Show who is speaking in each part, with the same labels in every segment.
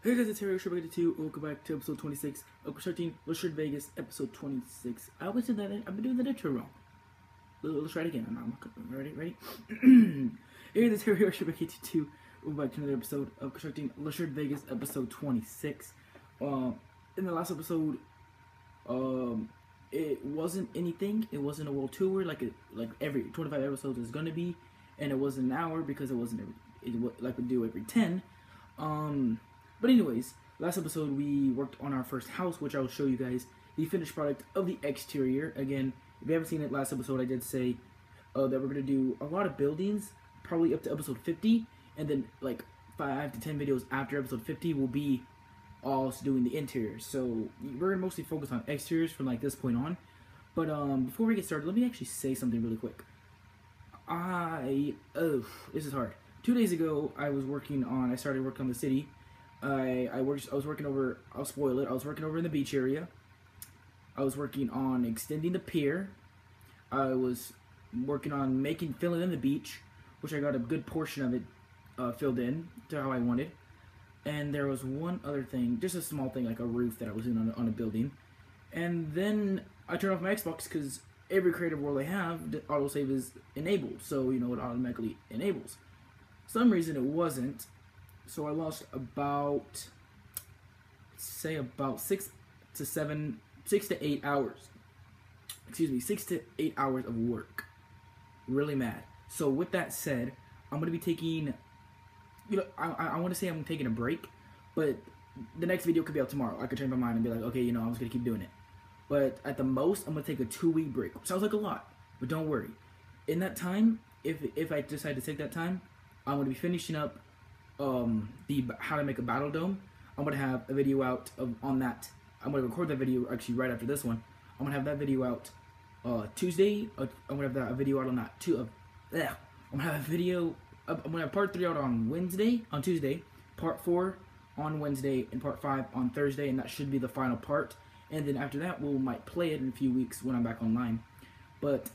Speaker 1: Hey guys, it's Harry Lassured 2. Welcome back to episode 26 of Constructing Lassured Vegas, episode 26. I always said that I've been doing that intro wrong. Let's try it again. I'm ready. Hey, this is Harry Lassured 2. Welcome back to another episode of Constructing Lassured Vegas, episode 26. In the last episode, it wasn't anything. It wasn't a world tour like every 25 episodes is gonna be, and it wasn't an hour because it wasn't like we do every 10. But anyways, last episode we worked on our first house, which I will show you guys the finished product of the exterior. Again, if you haven't seen it, last episode I did say that we're going to do a lot of buildings, probably up to episode 50, and then like 5 to 10 videos after episode 50 will be all doing the interiors. So we're going to mostly focus on exteriors from like this point on. But before we get started, let me actually say something really quick. This is hard. 2 days ago, I started working on the city. I was working over, I'll spoil it, I was working over in the beach area. I was working on extending the pier. I was working on filling in the beach, which I got a good portion of it filled in to how I wanted. And there was one other thing, just a small thing like a roof that I was doing on a building. And then I turned off my Xbox because every creative world I have, the autosave is enabled. So, you know, it automatically enables. For some reason it wasn't. So I lost about 6 to 8 hours. Excuse me, 6 to 8 hours of work. Really mad. So with that said, I'm gonna be taking, I want to say I'm taking a break, but the next video could be out tomorrow. I could change my mind and be like, okay, I'm just gonna keep doing it. But at the most, I'm gonna take a 2-week break. Sounds like a lot, but don't worry. In that time, if I decide to take that time, I'm gonna be finishing up the how to make a battle dome. I'm gonna have a video out on that. I'm gonna record that video actually right after this one. I'm gonna have that video out Tuesday. I'm gonna have that video out on that too. I'm gonna have a video. I'm gonna have part 3 out on Tuesday, part 4 on Wednesday, and part 5 on Thursday, and that should be the final part. And then after that, we might play it in a few weeks when I'm back online. But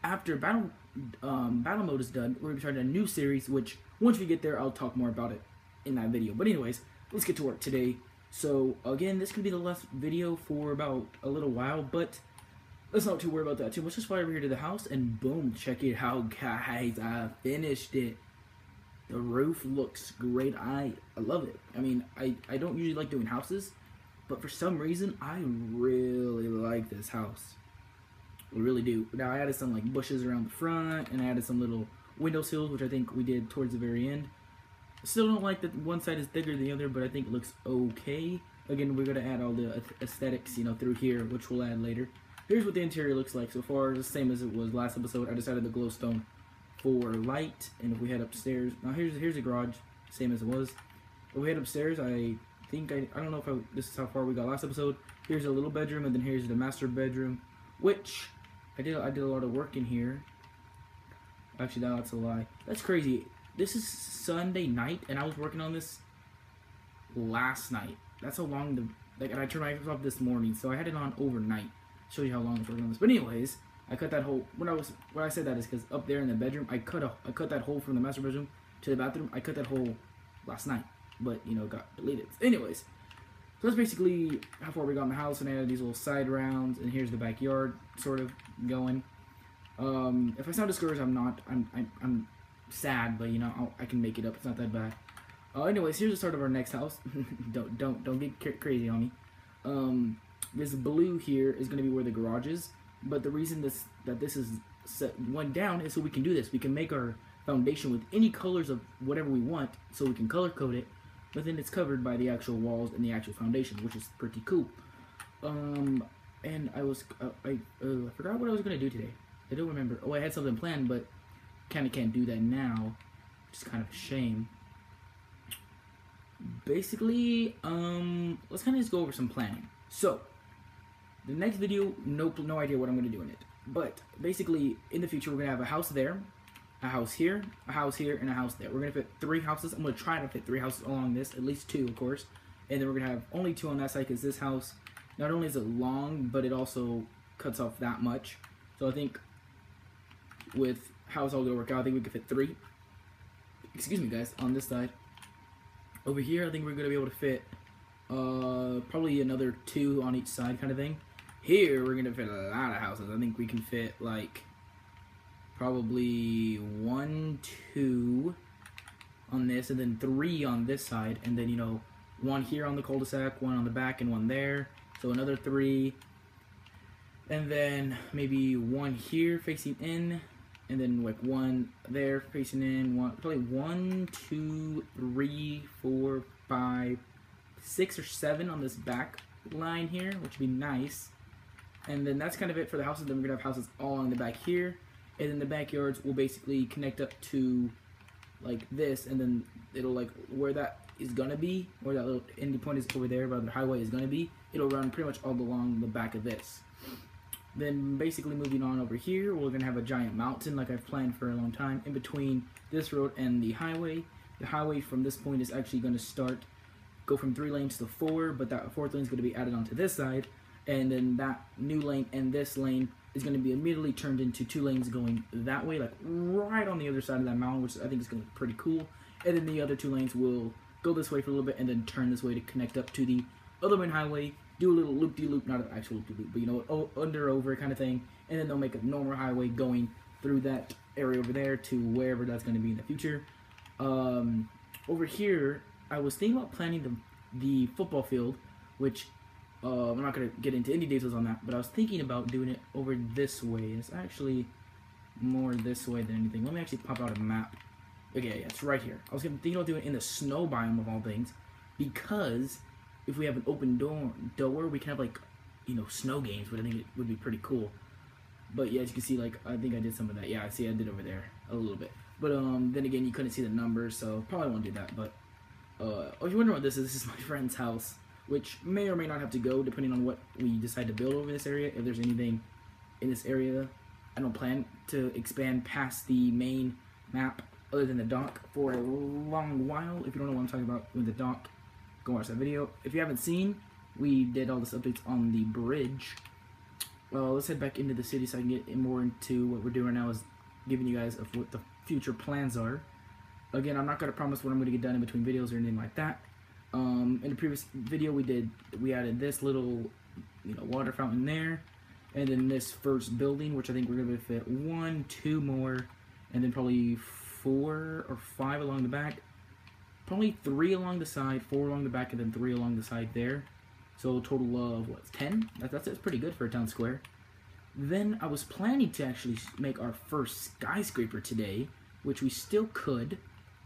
Speaker 1: after battle mode is done, we're gonna be starting a new series, which once we get there, I'll talk more about it in that video. But anyways, let's get to work today. So again, this could be the last video for about a little while, but let's not too worry about that too much. Just fly over here to the house and boom, check it out, guys. I finished it. The roof looks great. I love it. I mean, I don't usually like doing houses, but for some reason, I really like this house. I really do. Now I added some like bushes around the front, and I added some little windowsills, which I think we did towards the very end. I still don't like that one side is bigger than the other, but I think it looks okay. Again, we're gonna add all the aesthetics, through here, which we'll add later. Here's what the interior looks like so far, the same as it was last episode. I decided the glowstone for light, and if we head upstairs, now here's the garage, same as it was. If we head upstairs, I don't know if this is how far we got last episode. Here's a little bedroom, and then here's the master bedroom, which I did a lot of work in here. Actually, that's a lie. That's crazy. This is Sunday night, and I was working on this last night. That's how long and I turned my Xbox off this morning, so I had it on overnight. Show you how long I was working on this. But anyways, I cut that hole. When I said that is because up there in the bedroom, I cut that hole from the master bedroom to the bathroom. I cut that hole last night, but got deleted. Anyways, so that's basically how far we got in the house, and I added these little side rounds, and here's the backyard sort of going. If I sound discouraged, I'm not. I'm sad, but I can make it up. It's not that bad. Anyways, here's the start of our next house. don't get crazy on me. This blue here is going to be where the garage is, but the reason this is went down is so we can do this. We can make our foundation with any colors of whatever we want, so we can color code it, but then it's covered by the actual walls and the actual foundation, which is pretty cool. And I forgot what I was going to do today. I don't remember. Oh, I had something planned, but kind of can't do that now. Just kind of a shame. Basically, let's kind of just go over some planning. So, the next video, no idea what I'm going to do in it. But, basically, in the future, we're going to have a house there, a house here, and a house there. We're going to fit 3 houses. I'm going to try to fit 3 houses along this, at least 2, of course. And then we're going to have only 2 on that side, because this house, not only is it long, but it also cuts off that much. So, I think with how it's all going to work out, I think we could fit 3. Excuse me, guys, on this side. Over here, I think we're going to be able to fit probably another 2 on each side kind of thing. Here, we're going to fit a lot of houses. I think we can fit, like, probably 1, 2 on this, and then 3 on this side, and then, you know, 1 here on the cul-de-sac, 1 on the back, and 1 there. So another 3. And then maybe 1 here facing in, and then like 1 there facing in. Probably 1, 2, 3, 4, 5, 6 or 7 on this back line here, which would be nice. And then that's kind of it for the houses. Then we're gonna have houses all along the back here, and then the backyards will basically connect up to like this, and then it'll like where that is gonna be, where that little ending point is over there, where the highway is gonna be. It'll run pretty much all along the back of this. Then basically moving on over here, we're gonna have a giant mountain like I've planned for a long time in between this road and the highway. The highway from this point is actually gonna go from 3 lanes to 4, but that 4th lane is gonna be added onto this side, and then that new lane and this lane is gonna be immediately turned into 2 lanes going that way, like right on the other side of that mountain, which I think is gonna be pretty cool. And then the other 2 lanes will go this way for a little bit and then turn this way to connect up to the other main highway, do a little loop-de-loop, not an actual loop-de-loop, but you know, over kind of thing, and then they'll make a normal highway going through that area over there to wherever that's going to be in the future. Over here, I was thinking about planning the football field, which I'm not going to get into any details on that, but I was thinking about doing it over this way. It's actually more this way than anything. Let me actually pop out a map. Okay, yeah, it's right here. I was thinking about doing it in the snow biome of all things, because if we have an open door, we can have, like, you know, snow games, but I think it would be pretty cool. But yeah, as you can see, like, I think I did some of that. Yeah, I see I did over there a little bit. But then again, you couldn't see the numbers, so probably won't do that. But if you're wondering what this is my friend's house, which may or may not have to go depending on what we decide to build over this area. If there's anything in this area, I don't plan to expand past the main map other than the dock for a long while. If you don't know what I'm talking about with the dock, go watch that video. If you haven't seen, we did all this updates on the bridge. Well, let's head back into the city so I can get more into what we're doing right now, is giving you guys what the future plans are. Again, I'm not going to promise what I'm going to get done in between videos or anything like that. In the previous video we added this little, you know, water fountain there, and then this first building, which I think we're going to fit 1, 2 more, and then probably 4 or 5 along the back. Probably 3 along the side, 4 along the back, and then 3 along the side there. So a total of, what, 10? That's pretty good for a town square. Then I was planning to actually make our first skyscraper today, which we still could.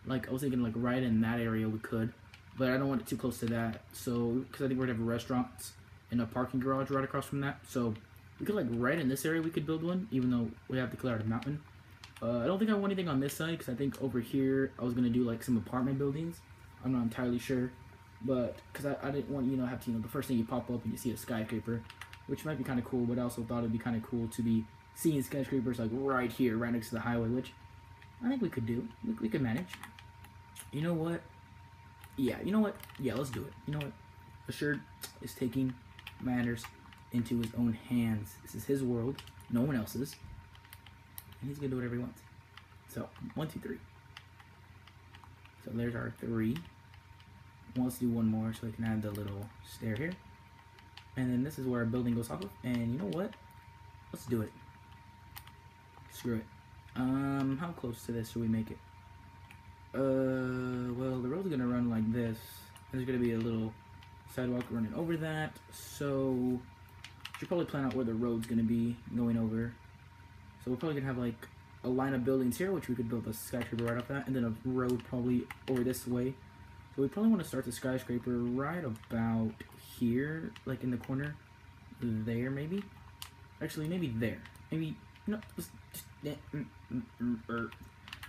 Speaker 1: Like, I was thinking, like, right in that area we could. But I don't want it too close to that. So, because I think we're going to have restaurants and a parking garage right across from that. So, we could, like, right in this area we could build one, even though we have to clear out a mountain. I don't think I want anything on this side, because I think over here I was going to do, like, some apartment buildings. I'm not entirely sure. But, because I didn't want, you know, have to, you know, the first thing you pop up and you see a skyscraper, which might be kind of cool, but I also thought it'd be kind of cool to be seeing skyscrapers, like, right here, right next to the highway, which I think we could do. We could manage. You know what? Yeah, you know what? Yeah, let's do it. You know what? Lassured is taking matters into his own hands. This is his world, no one else's. And he's going to do whatever he wants. So, 1, 2, 3. So there's our 3. Let's do one more so we can add the little stair here. And then this is where our building goes off of. And you know what? Let's do it. Screw it. How close to this should we make it? Well, the road's gonna run like this. There's gonna be a little sidewalk running over that. So, should probably plan out where the road's gonna be going over. So we're probably gonna have like a line of buildings here, which we could build a skyscraper right off that, and then a road probably over this way. So we probably want to start the skyscraper right about here, like in the corner there, maybe. Actually, maybe there. Maybe no.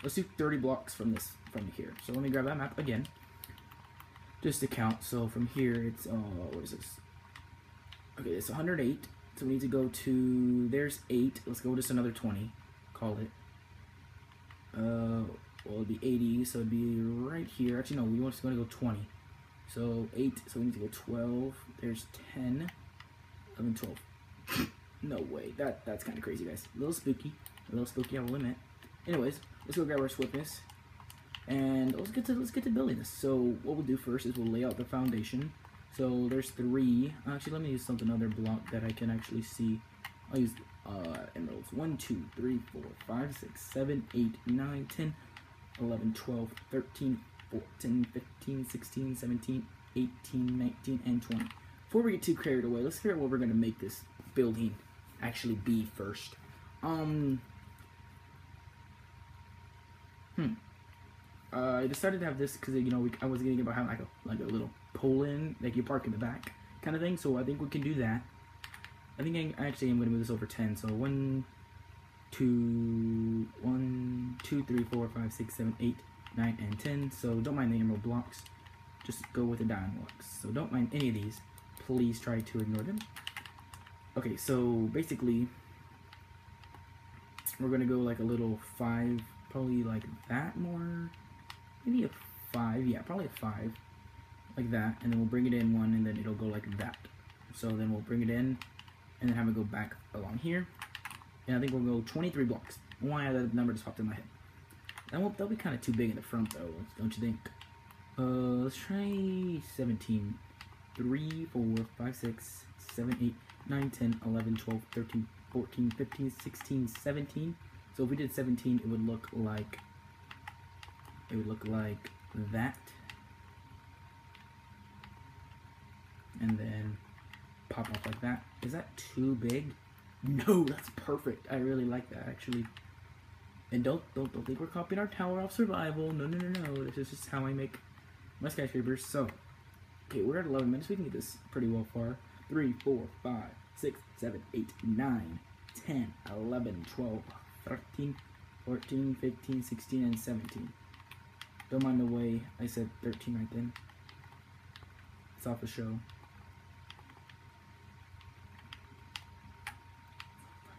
Speaker 1: Let's do 30 blocks from here. So let me grab that map again, just to count. So from here, it's what is this? Okay, it's 108. So we need to go to, there's 8. Let's go just another 20. Call it. Well, it'd be 80, so it'd be right here. Actually, no, we want to go 20. So 8, so we need to go 12. There's 10, 11, 12. No way. That's kind of crazy, guys. A little spooky, I will admit. Anyways, let's go grab our swiftness. And let's get to building this. So what we'll do first is we'll lay out the foundation. So there's 3. Actually, let me use something other block that I can actually see. I'll use emeralds. 1, 2, 3, 4, 5, 6, 7, 8, 9, 10, 11, 12, 13, 14, 15, 16, 17, 18, 19, and 20. Before we get too carried away, let's figure out what we're gonna make this building actually be first. I decided to have this because I was getting about having like a little pull in, like you park in the back kind of thing. So I think we can do that. I think I actually am going to move this over 10. So 1, 2, 3, 4, 5, 6, 7, 8, 9, and 10. So don't mind the emerald blocks. Just go with the diamond blocks. So don't mind any of these. Please try to ignore them. Okay, so basically we're going to go like a little 5, probably like that more. Maybe a 5, yeah, probably a 5, like that, and then we'll bring it in 1, and then it'll go like that. So then we'll bring it in, and then have it go back along here, and I think we'll go 23 blocks. Why that number just popped in my head. That'll be kind of too big in the front though, don't you think? Let's try 17. 3, 4, 5, 6, 7, 8, 9, 10, 11, 12, 13, 14, 15, 16, 17. So if we did 17, it would look like that, and then pop off like that. Is that too big? No, that's perfect. I really like that actually. And don't think we're copying our Tower of Survival. No. This is just how I make my skyscrapers. So, okay, we're at 11 minutes. We can get this pretty well far. 3, 4, 5, 6, 7, 8, 9, 10, 11, 12, 13, 14, 15, 16, and 17. Don't mind the way I said 13 right then. It's off the show. 5,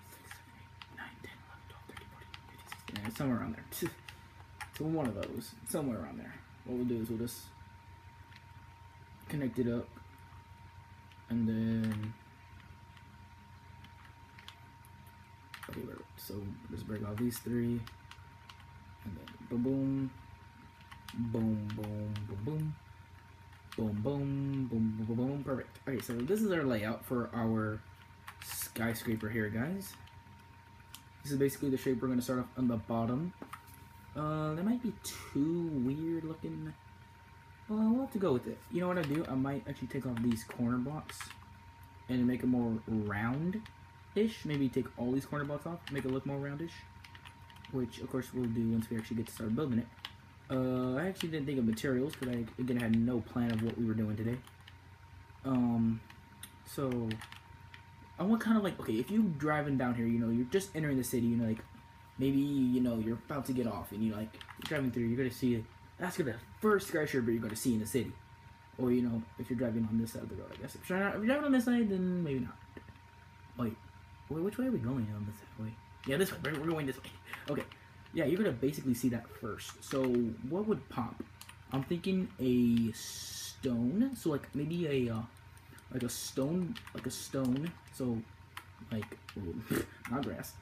Speaker 1: 6, 7, 8, 9, 10, 11, 12, 13, 14, 15, 16. Somewhere around there. So one of those. Somewhere around there. What we'll do is we'll just connect it up. And then... okay, so let's break off these 3. And then boom. Boom, boom, boom, boom, boom, boom, boom, boom, boom. Perfect. Okay, so this is our layout for our skyscraper here, guys. This is basically the shape we're going to start off on the bottom. That might be too weird looking. We'll have to go with it. You know what I do? I might actually take off these corner blocks and make it more round-ish. Maybe take all these corner blocks off, make it look more roundish. Which, of course, we'll do once we actually get to start building it. I actually didn't think of materials because I had no plan of what we were doing today. So I want kind of like, okay, if you're driving down here, you're just entering the city, like maybe you're about to get off and you're driving through, you're gonna see that's gonna be the first skyscraper you're gonna see in the city. Or if you're driving on this side of the road, I guess. If you're driving on this side, then maybe not. Wait, which way are we going on this way? Yeah, this way. We're going this way. Okay. Yeah, you're gonna basically see that first. So what would pop? I'm thinking a stone. So like maybe a stone. So like not grass.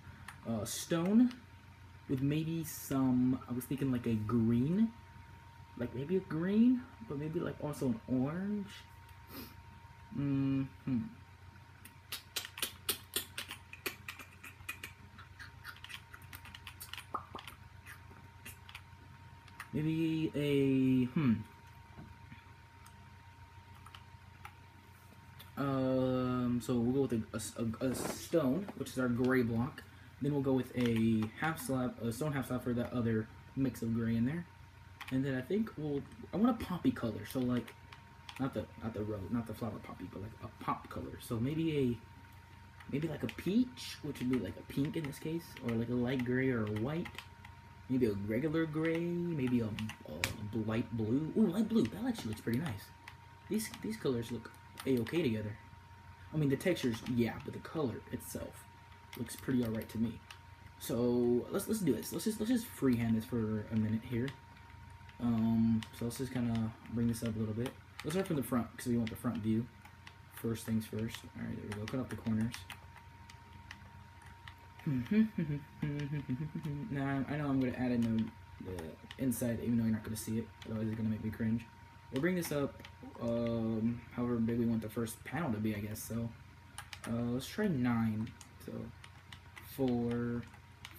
Speaker 1: Stone with maybe some. I was thinking like a green. Like maybe a green, but maybe like also an orange. Maybe a, so we'll go with a stone, which is our gray block. Then we'll go with a stone half slab for that other mix of gray in there. And then I think I want a poppy color, so like, not the flower poppy, but like a pop color. So maybe like a peach, which would be like a pink in this case, or like a light gray or a white. Maybe a regular gray, maybe a light blue. Ooh, light blue. That actually looks pretty nice. These colors look a-okay together. I mean, the textures, yeah, but the color itself looks pretty alright to me. So let's do this. Let's just freehand this for a minute here. So let's just kind of bring this up a little bit. Let's start from the front because we want the front view. First things first. All right, there we go. Cut off the corners. Now I know I'm going to add in the inside, even though you're not going to see it. Otherwise, it's going to make me cringe. We'll bring this up however big we want the first panel to be, I guess. So let's try 9. So 4,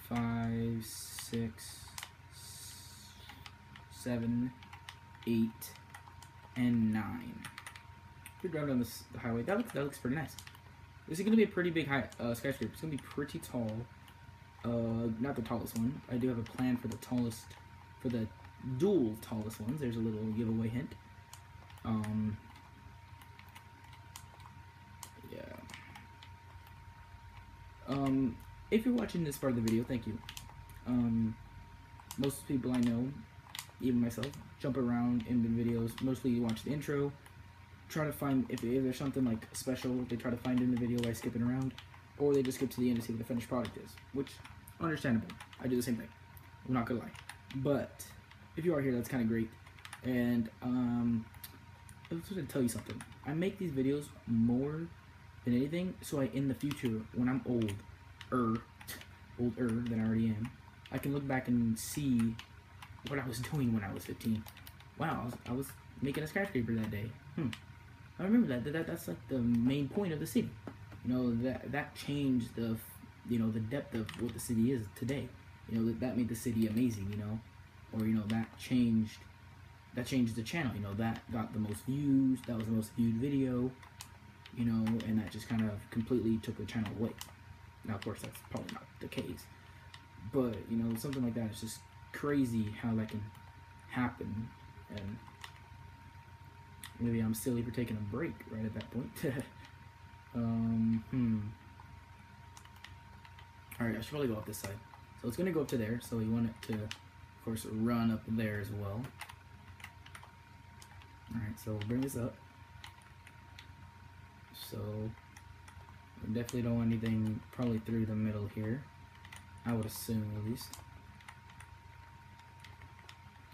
Speaker 1: 5, 6, 7, 8, and 9. We're driving down the highway. That looks pretty nice. This is going to be a pretty big skyscraper. It's going to be pretty tall. Not the tallest one. I do have a plan for the tallest, for the dual tallest ones. There's a little giveaway hint. Yeah. If you're watching this part of the video, thank you. Most people I know, even myself, jump around in the videos. Mostly you watch the intro, try to find, if there's something like special, they try to find in the video by skipping around, or they just skip to the end to see what the finished product is, which, understandable. I do the same thing. I'm not gonna lie. But if you are here, that's kind of great. And I was going to tell you something. I make these videos more than anything, so in the future, when I'm older than I already am, I can look back and see what I was doing when I was 15. Wow, I was making a skyscraper that day. I remember that's like the main point of the city. You know, that changed the depth of what the city is today. You know, that made the city amazing, you know, or, you know, that changed the channel, you know, that got the most views, that was the most viewed video, you know, and that just kind of completely took the channel away. Now, of course, that's probably not the case, but, you know, something like that is just crazy how that can happen, and maybe I'm silly for taking a break right at that point. Alright, I should probably go up this side. So it's going to go up to there, so we want it to, of course, run up there as well. Alright, so we'll bring this up. So, we definitely don't want anything probably through the middle here. I would assume, at least.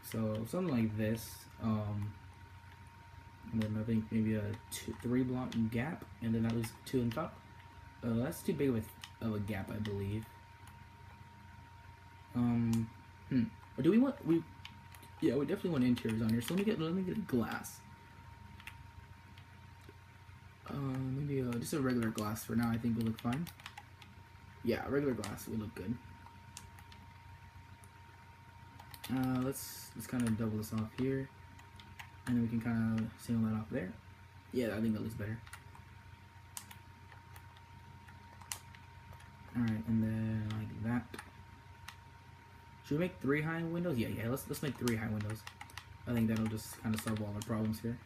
Speaker 1: So, something like this. And then I think maybe a 3 block gap, and then at least 2 on top. That's too big of a gap, I believe. Or do we want, yeah, we definitely want interiors on here, so let me get a glass. Maybe just a regular glass for now, I think will look fine. Yeah, regular glass will look good. Let's kind of double this off here, and then we can kind of single that off there. Yeah, I think that looks better. Alright, and then like that. Should we make 3 high windows? Yeah, let's make 3 high windows. I think that'll just kind of solve all our problems here.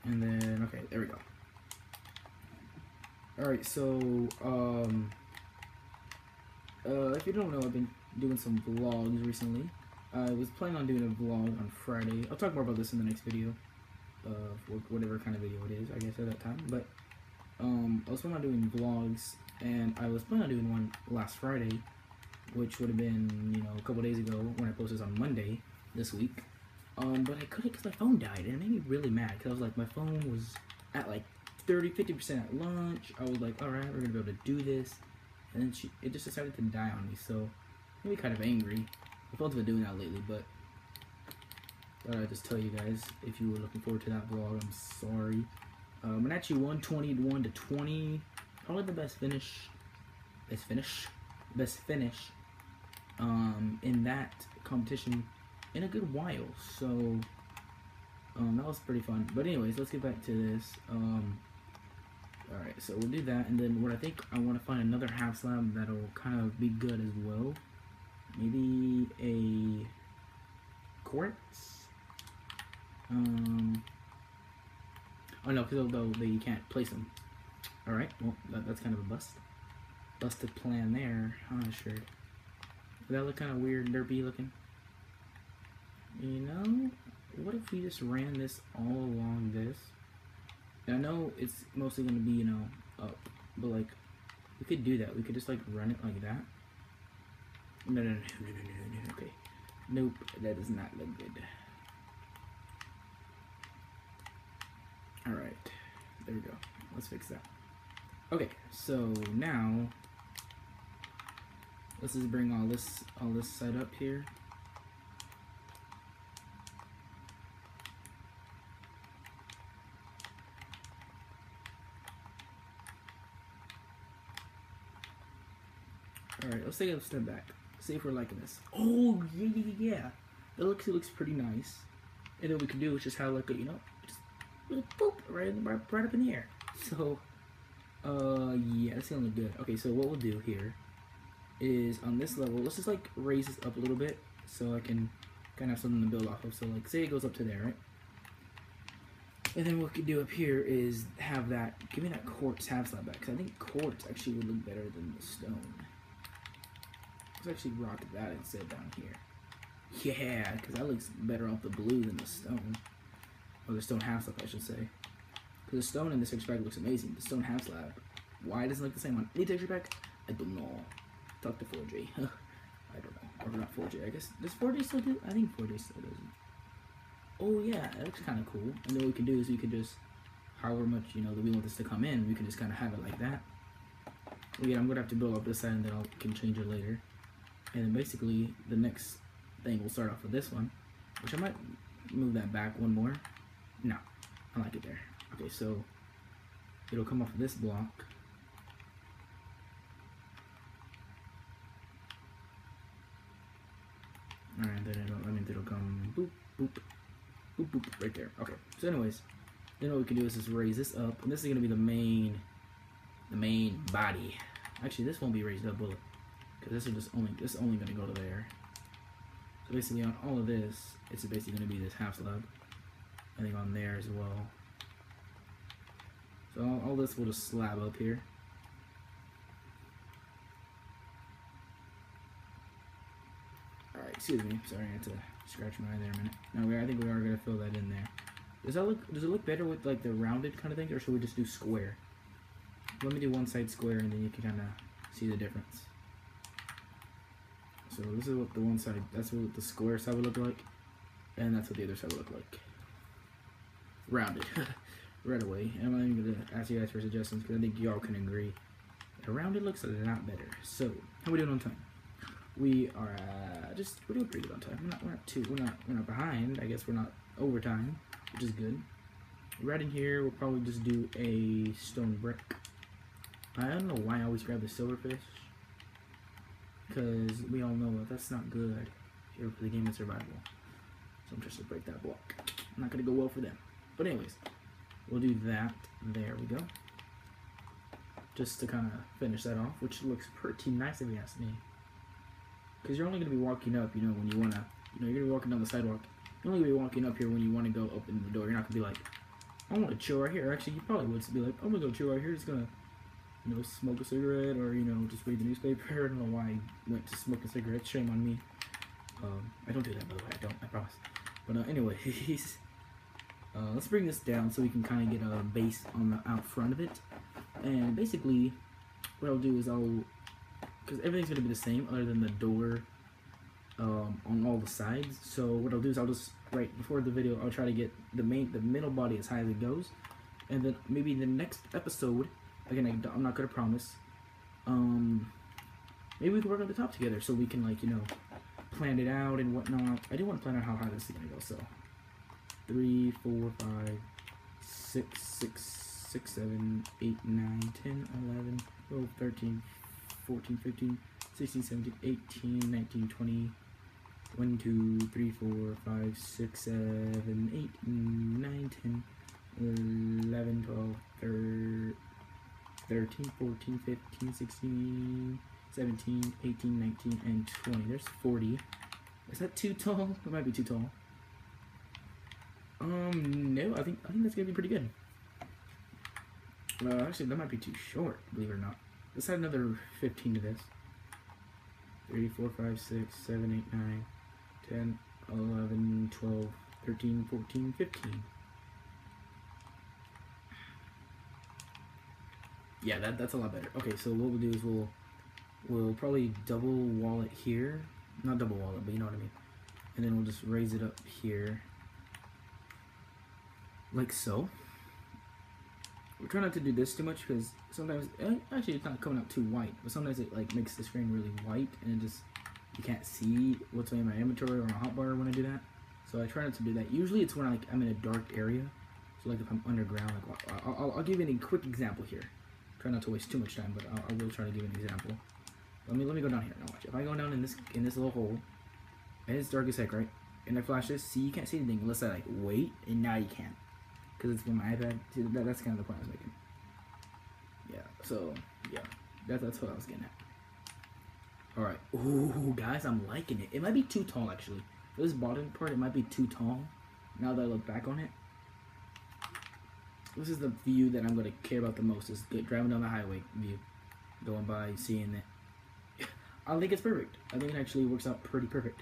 Speaker 1: And then, okay, there we go. Alright, so, if you don't know, I've been doing some vlogs recently. I was planning on doing a vlog on Friday. I'll talk more about this in the next video. Whatever kind of video it is, I guess, at that time. But, I was planning on doing vlogs, and I was planning on doing one last Friday, which would have been, you know, a couple days ago when I posted this on Monday this week. But I couldn't because my phone died, and it made me really mad, because I was like, my phone was at like 50% at lunch. I was like, alright, we're gonna be able to do this, and then it just decided to die on me, so I'm really kind of angry. My phone's been doing that lately, but thought I'd just tell you guys, if you were looking forward to that vlog, I'm sorry. And actually 121 to 20, probably the best finish in that competition in a good while, so that was pretty fun. But anyways, let's get back to this. Alright, so we'll do that, and then what I want to find another half slab that'll kind of be good as well. Maybe a quartz. Oh no, because you can't place them. Alright, well, that's kind of a busted plan there, huh, sure. Does that look kind of weird, derpy looking? You know, what if we just ran this all along this? And I know it's mostly going to be, you know, up, but like, we could do that. We could just like run it like that. No, okay. Nope, that does not look good. Alright, there we go. Let's fix that. Okay, so now let's just bring all this side up here. Alright, let's take a step back. See if we're liking this. Oh, yeah. It looks pretty nice. And then what we can do is just have like a, just boop, right up in the air. So, yeah, that's gonna look good. Okay, so what we'll do here is on this level, let's just like raise this up a little bit so I can kind of have something to build off of. So like, say it goes up to there, right? And then what we can do up here is have that, give me that quartz half slab back, because I think quartz actually would look better than the stone. Let's actually rock that instead down here. Yeah, because that looks better off the blue than the stone. Or the stone half slab, I should say. Because the stone in this texture pack looks amazing. The stone half slab, why doesn't it look the same on any texture pack? I don't know. Talk to 4J. I don't know. Or not 4J, I guess. Does 4J still do? I think 4J still does it. Oh yeah, that looks kind of cool. And then what we can do is we can just, however much, that we want this to come in, we can just kind of have it like that. Again, I'm going to have to build up this side and then I can change it later. And then basically, the next thing we'll start off with this one, which I might move that back one more. No, I like it there. Okay, so it'll come off of this block. Alright, then it'll come boop, boop, boop, boop, right there. Okay, so anyways, then what we can do is just raise this up, and this is going to be the main body. Actually, this won't be raised up, will it? Because this is only going to go to there. So basically on all of this, it's basically going to be this half slab. I think on there as well. So all this will just slab up here. Alright, excuse me. Sorry, I had to scratch my eye there a minute. No, I think we are going to fill that in there. Does it look better with like the rounded kind of thing, or should we just do square? Let me do one side square and then you can kind of see the difference. So this is what the one side, that's what the square side would look like, and that's what the other side would look like. Rounded. Right away. And I'm not even going to ask you guys for suggestions because I think y'all can agree. The rounded looks a lot better. So, how are we doing on time? We are we're doing pretty good on time. We're not behind. I guess we're not overtime, which is good. Right in here, we'll probably just do a stone brick. I don't know why I always grab the silverfish, because we all know that that's not good here for the game of survival. So I'm just to break that block. Not gonna go well for them. But anyways, we'll do that. There we go. Just to kind of finish that off, which looks pretty nice if you ask me. Because you're only gonna be walking up, when you wanna, you're gonna be walking down the sidewalk. You're only gonna be walking up here when you want to go open the door. You're not gonna be like, I want to chill right here. Actually, you probably would be like, I'm gonna go chill right here. Just gonna, smoke a cigarette or just read the newspaper. I don't know why I went to smoke a cigarette. Shame on me. I don't do that, by the way. I promise. But anyways, let's bring this down so we can kind of get a base on the out front of it. And basically, what I'll do is because everything's gonna be the same other than the door on all the sides. So what I'll do is I'll just right before the video I'll try to get the middle body as high as it goes, and then maybe the next episode, again I'm not gonna promise, maybe we can work on the top together so we can plan it out and whatnot. I do want to plan out how high this is gonna go. So 3, 4, 5, 6, 7, 8, 9, 10, 11, 12, 13, 14, 15, 16, 17, 18, 19, 20, 1, 2, 3, 4, 5, 6, 7, 8, 9, 10, 11, 12, 13, 14, 15, 16, 17, 18, 19, and 20. There's 40. Is that too tall? It might be too tall. No, I think that's gonna be pretty good. Actually, that might be too short, believe it or not. Let's add another 15 to this. 3, 4, 5, 6, 7, 8, 9, 10, 11, 12, 13, 14, 15. Yeah, that's a lot better. Okay, so what we'll do is we'll probably double wall it here. Not double wall it, but you know what I mean. And then we'll just raise it up here. Like so. we try not to do this too much because sometimes, actually it's not coming out too white, but sometimes it like makes the screen really white and it just, you can't see what's in my inventory or my hotbar when I do that. So I try not to do that. Usually it's when I'm in a dark area. So like if I'm underground, like I'll give you a quick example here. Try not to waste too much time, but I will try to give you an example. Let me go down here. Now watch. If I go down in this little hole, and it's dark as heck, right? And I flash this, see, you can't see anything unless I like wait, and now you can, because it's from my iPad. See, that's kind of the point I was making. Yeah. So yeah, that's what I was getting at. All right. Ooh, guys, I'm liking it. It might be too tall actually. For this bottom part, it might be too tall. Now that I look back on it. This is the view that I'm going to care about the most, is driving down the highway view. Going by, seeing it. I think it's perfect. I think it actually works out pretty perfect.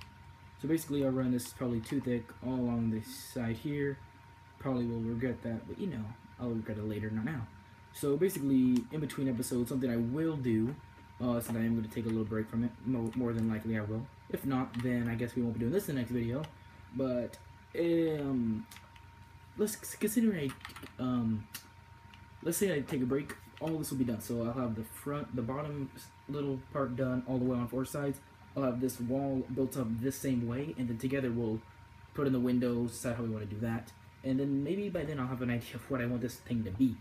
Speaker 1: So basically I'll run this probably too thick all along this side here. Probably will regret that, but you know, I'll regret it later, not now. So basically, in between episodes, something I will do, since I am going to take a little break from it, more than likely I will. If not, then I guess we won't be doing this in the next video. But, let's consider let's say I take a break, all this will be done. So I'll have the bottom little part done all the way on 4 sides. I'll have this wall built up this same way, and then together we'll put in the windows, decide how we want to do that. And then maybe by then I'll have an idea of what I want this thing to be.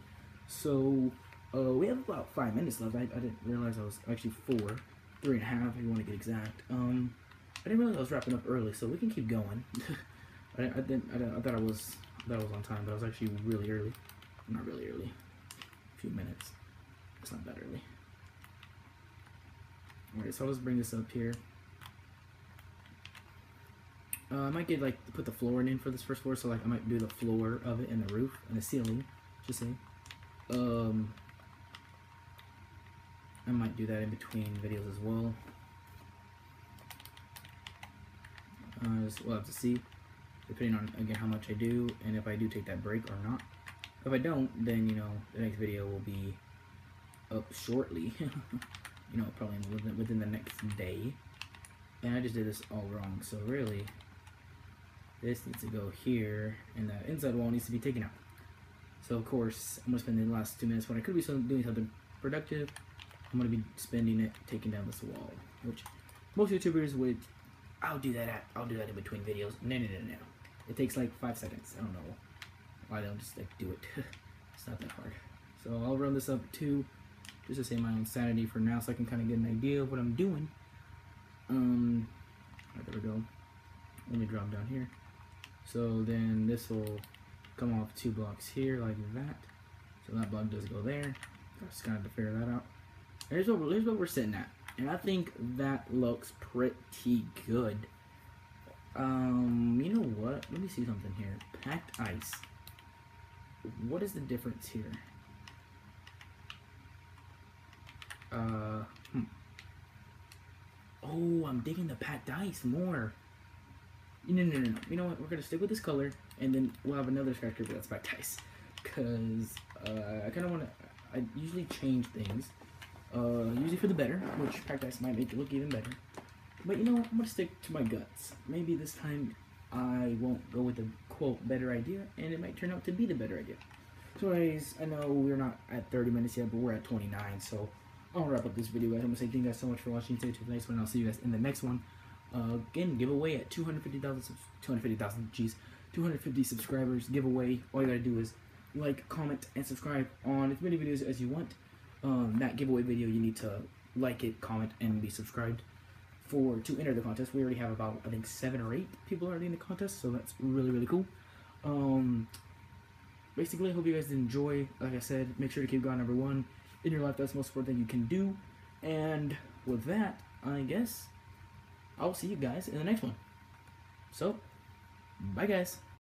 Speaker 1: So, we have about 5 minutes left. I didn't realize I was actually 3.5 if you want to get exact. I didn't realize I was wrapping up early, so we can keep going. I thought I was on time, but I was actually really early. Not really early. A few minutes. It's not that early. Alright, so I'll just bring this up here. I might get like put the flooring in for this first floor, so like I might do the floor of it and the roof and the ceiling, just saying. I might do that in between videos as well. We'll have to see, depending on again how much I do and if I do take that break or not. If I don't, then you know the next video will be up shortly. You know, probably within the next day. And I just did this all wrong, so really this needs to go here, and the inside wall needs to be taken out. So of course, I'm gonna spend the last 2 minutes when I could be doing something productive. I'm gonna be spending it taking down this wall, which most YouTubers would. I'll do that in between videos. No. It takes like 5 seconds. I don't know why they don't just like do it. It's not that hard. So I'll run this up too, just to save my own sanity for now, so I can kind of get an idea of what I'm doing. Right, there we go. Let me drop down here. So then this will come off 2 blocks here like that. So that block does go there. Just kind of to figure that out. Here's what we're sitting at, and I think that looks pretty good. You know what? Let me see something here. Packed ice. What is the difference here? Oh, I'm digging the packed ice more. No. You know what? We're gonna stick with this color, and then we'll have another skyscraper that's packed ice. Cause I kind of want to. I usually change things, usually for the better, which packed ice might make it look even better. But you know what? I'm gonna stick to my guts. Maybe this time I won't go with the quote better idea, and it might turn out to be the better idea. So anyways, I know we're not at 30 minutes yet, but we're at 29, so I'll wrap up this video, guys. I'm gonna say thank you guys so much for watching. Stay tuned for the next one. I'll see you guys in the next one. Again, giveaway at 250 subscribers. Giveaway. All you gotta do is like, comment, and subscribe on as many videos as you want. That giveaway video, you need to like it, comment, and be subscribed to enter the contest. We already have about, I think, 7 or 8 people already in the contest, so that's really cool. Basically, I hope you guys enjoy. Like I said, make sure to keep God number 1 in your life. That's the most important thing you can do. And with that, I guess I'll see you guys in the next one. So, bye guys.